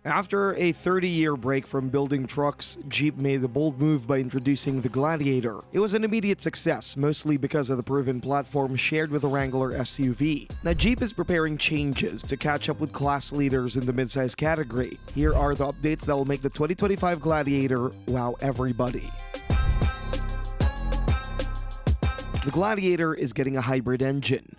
After a 30-year break from building trucks, Jeep made the bold move by introducing the Gladiator. It was an immediate success, mostly because of the proven platform shared with the Wrangler SUV. Now, Jeep is preparing changes to catch up with class leaders in the midsize category. Here are the updates that will make the 2025 Gladiator wow everybody. The Gladiator is getting a hybrid engine.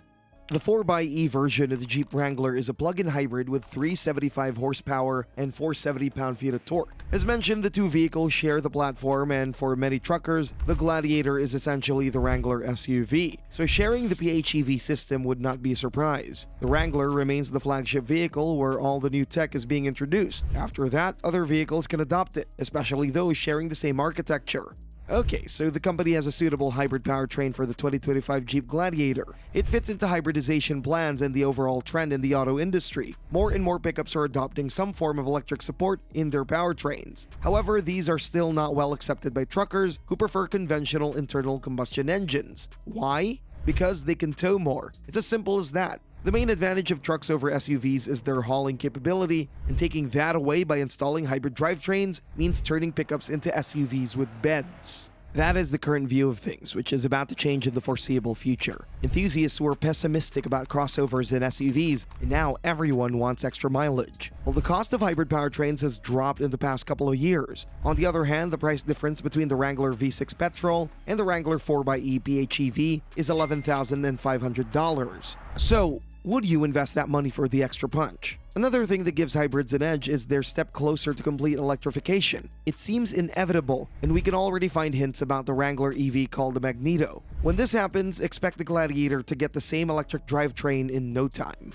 The 4xe version of the Jeep Wrangler is a plug-in hybrid with 375 horsepower and 470 pound-feet of torque. As mentioned, the two vehicles share the platform, and for many truckers, the Gladiator is essentially the Wrangler SUV, so sharing the PHEV system would not be a surprise. The Wrangler remains the flagship vehicle where all the new tech is being introduced. After that, other vehicles can adopt it, especially those sharing the same architecture. Okay, so the company has a suitable hybrid powertrain for the 2025 Jeep Gladiator. It fits into hybridization plans and the overall trend in the auto industry. More and more pickups are adopting some form of electric support in their powertrains. However, these are still not well accepted by truckers who prefer conventional internal combustion engines. Why? Because they can tow more. It's as simple as that. The main advantage of trucks over SUVs is their hauling capability, and taking that away by installing hybrid drivetrains means turning pickups into SUVs with beds. That is the current view of things, which is about to change in the foreseeable future. Enthusiasts were pessimistic about crossovers and SUVs, and now everyone wants extra mileage. Well, the cost of hybrid powertrains has dropped in the past couple of years. On the other hand, the price difference between the Wrangler V6 petrol and the Wrangler 4xe PHEV is $11,500. So, would you invest that money for the extra punch? Another thing that gives hybrids an edge is their step closer to complete electrification. It seems inevitable, and we can already find hints about the Wrangler EV called the Magneto. When this happens, expect the Gladiator to get the same electric drivetrain in no time.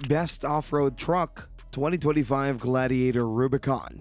Best off-road truck, 2025 Gladiator Rubicon.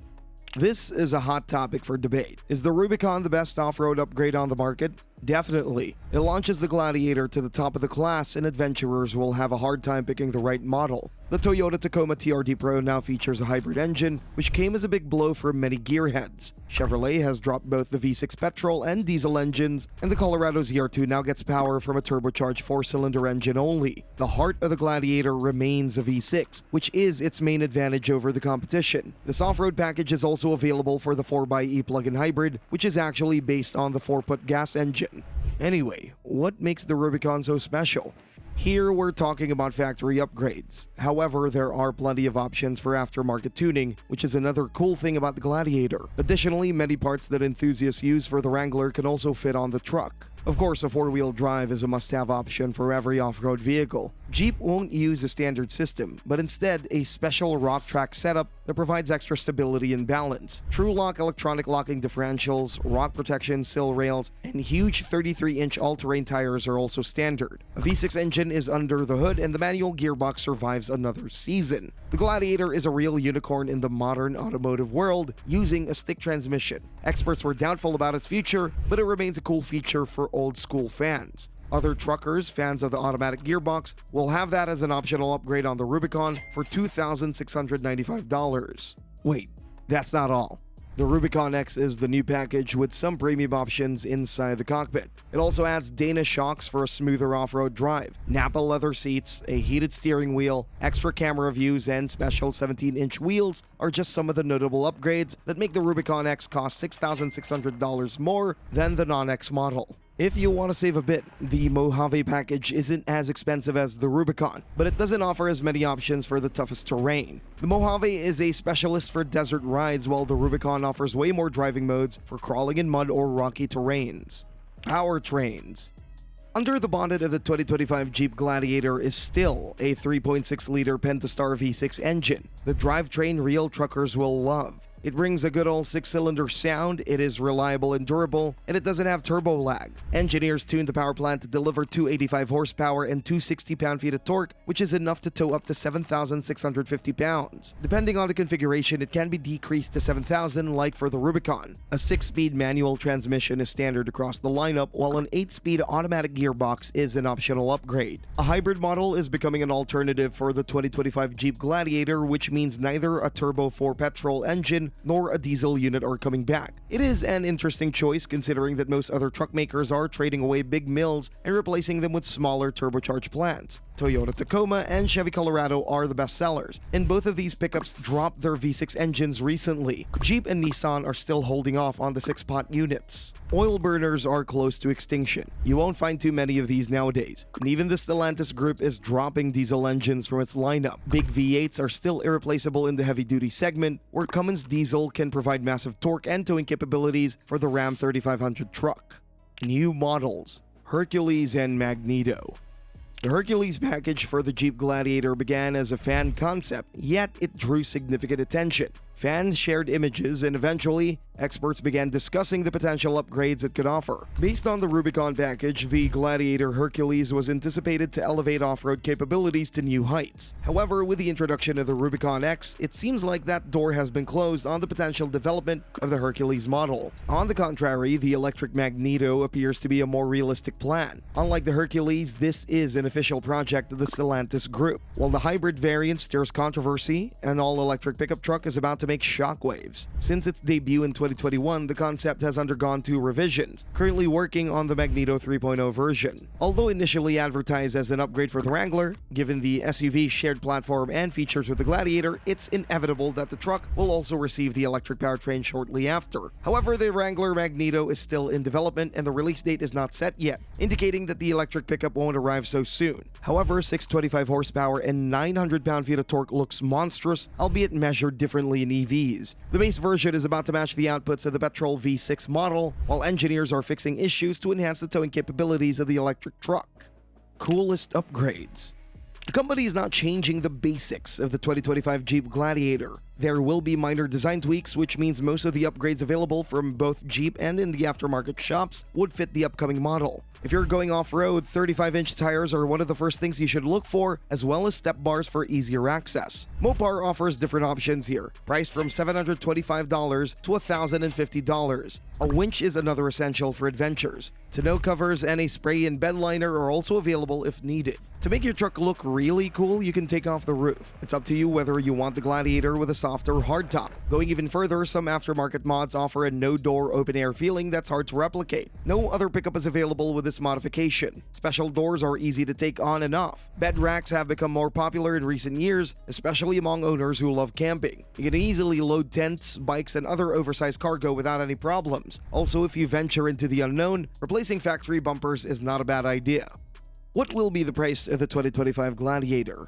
This is a hot topic for debate. Is the Rubicon the best off-road upgrade on the market? Definitely. It launches the Gladiator to the top of the class, and adventurers will have a hard time picking the right model. The Toyota Tacoma TRD Pro now features a hybrid engine, which came as a big blow for many gearheads. Chevrolet has dropped both the V6 petrol and diesel engines, and the Colorado ZR2 now gets power from a turbocharged 4-cylinder engine only. The heart of the Gladiator remains a V6, which is its main advantage over the competition. This off-road package is also available for the 4xe plug-in hybrid, which is actually based on the 4-put gas engine. Anyway, what makes the Rubicon so special? Here we're talking about factory upgrades. However, there are plenty of options for aftermarket tuning, which is another cool thing about the Gladiator. Additionally, many parts that enthusiasts use for the Wrangler can also fit on the truck. Of course, a 4-wheel drive is a must-have option for every off-road vehicle. Jeep won't use a standard system, but instead a special rock track setup that provides extra stability and balance. True-lock electronic locking differentials, rock protection, sill rails, and huge 33-inch all-terrain tires are also standard. A V6 engine is under the hood, and the manual gearbox survives another season. The Gladiator is a real unicorn in the modern automotive world, using a stick transmission. Experts were doubtful about its future, but it remains a cool feature for old-school fans. Other truckers, fans of the automatic gearbox, will have that as an optional upgrade on the Rubicon for $2,695. Wait, that's not all. The Rubicon X is the new package with some premium options inside the cockpit. It also adds Dana shocks for a smoother off-road drive, Nappa leather seats, a heated steering wheel, extra camera views, and special 17-inch wheels are just some of the notable upgrades that make the Rubicon X cost $6,600 more than the non-X model. If you want to save a bit, the Mojave package isn't as expensive as the Rubicon, but it doesn't offer as many options for the toughest terrain. The Mojave is a specialist for desert rides, while the Rubicon offers way more driving modes for crawling in mud or rocky terrains. Powertrains. Under the bonnet of the 2025 Jeep Gladiator is still a 3.6-liter Pentastar V6 engine. The drivetrain real truckers will love. It brings a good old 6-cylinder sound, it is reliable and durable, and it doesn't have turbo lag. Engineers tuned the power plant to deliver 285 horsepower and 260 pound-feet of torque, which is enough to tow up to 7,650 pounds. Depending on the configuration, it can be decreased to 7,000 like for the Rubicon. A 6-speed manual transmission is standard across the lineup, while an 8-speed automatic gearbox is an optional upgrade. A hybrid model is becoming an alternative for the 2025 Jeep Gladiator, which means neither a turbo 4 petrol engine combustion nor a diesel unit are coming back. It is an interesting choice considering that most other truck makers are trading away big mills and replacing them with smaller turbocharged plants. Toyota Tacoma and Chevy Colorado are the best sellers, and both of these pickups dropped their V6 engines recently. Jeep and Nissan are still holding off on the 6-pot units. Oil burners are close to extinction. You won't find too many of these nowadays, and even the Stellantis group is dropping diesel engines from its lineup. Big V8s are still irreplaceable in the heavy-duty segment, where Cummins diesel can provide massive torque and towing capabilities for the Ram 3500 truck. New models: Hercules and Magneto. The Hercules package for the Jeep Gladiator began as a fan concept, yet it drew significant attention. Fans shared images, and eventually, experts began discussing the potential upgrades it could offer. Based on the Rubicon package, the Gladiator Hercules was anticipated to elevate off-road capabilities to new heights. However, with the introduction of the Rubicon X, it seems like that door has been closed on the potential development of the Hercules model. On the contrary, the electric Magneto appears to be a more realistic plan. Unlike the Hercules, this is an official project of the Stellantis group. While the hybrid variant stirs controversy, an all-electric pickup truck is about to make shockwaves. Since its debut in 2021, the concept has undergone 2 revisions, currently working on the Magneto 3.0 version. Although initially advertised as an upgrade for the Wrangler, given the SUV shared platform and features with the Gladiator, it's inevitable that the truck will also receive the electric powertrain shortly after. However, the Wrangler Magneto is still in development and the release date is not set yet, indicating that the electric pickup won't arrive so soon. However, 625 horsepower and 900 pound-feet of torque looks monstrous, albeit measured differently in EVs. The base version is about to match the outputs of the petrol V6 model, while engineers are fixing issues to enhance the towing capabilities of the electric truck. Coolest upgrades. The company is not changing the basics of the 2025 Jeep Gladiator. There will be minor design tweaks, which means most of the upgrades available from both Jeep and in the aftermarket shops would fit the upcoming model. If you're going off-road, 35-inch tires are one of the first things you should look for, as well as step bars for easier access. Mopar offers different options here, priced from $725 to $1,050. A winch is another essential for adventures. Tonneau covers and a spray and bed liner are also available if needed. To make your truck look really cool, you can take off the roof. It's up to you whether you want the Gladiator with a soft or hard top. Going even further, some aftermarket mods offer a no-door open-air feeling that's hard to replicate. No other pickup is available with this modification. Special doors are easy to take on and off. Bed racks have become more popular in recent years, especially among owners who love camping. You can easily load tents, bikes, and other oversized cargo without any problems. Also, if you venture into the unknown, replacing factory bumpers is not a bad idea. What will be the price of the 2025 Gladiator?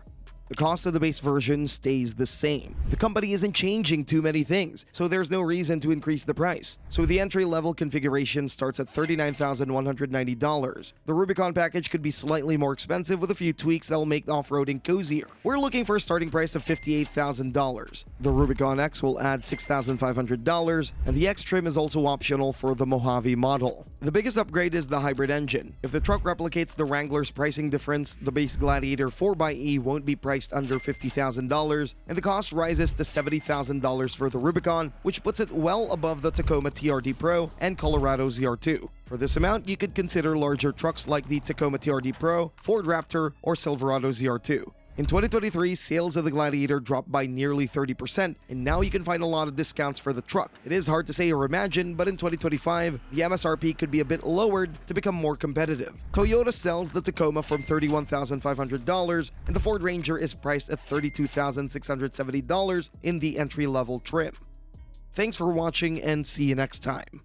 The cost of the base version stays the same. The company isn't changing too many things, so there's no reason to increase the price. So the entry-level configuration starts at $39,190. The Rubicon package could be slightly more expensive with a few tweaks that'll make off-roading cozier. We're looking for a starting price of $58,000. The Rubicon X will add $6,500, and the X trim is also optional for the Mojave model. The biggest upgrade is the hybrid engine. If the truck replicates the Wrangler's pricing difference, the base Gladiator 4xe won't be priced under $50,000, and the cost rises to $70,000 for the Rubicon, which puts it well above the Tacoma TRD Pro and Colorado ZR2. For this amount, you could consider larger trucks like the Tacoma TRD Pro, Ford Raptor, or Silverado ZR2. In 2023, sales of the Gladiator dropped by nearly 30%, and now you can find a lot of discounts for the truck. It is hard to say or imagine, but in 2025, the MSRP could be a bit lowered to become more competitive. Toyota sells the Tacoma from $31,500, and the Ford Ranger is priced at $32,670 in the entry-level trim. Thanks for watching, and see you next time.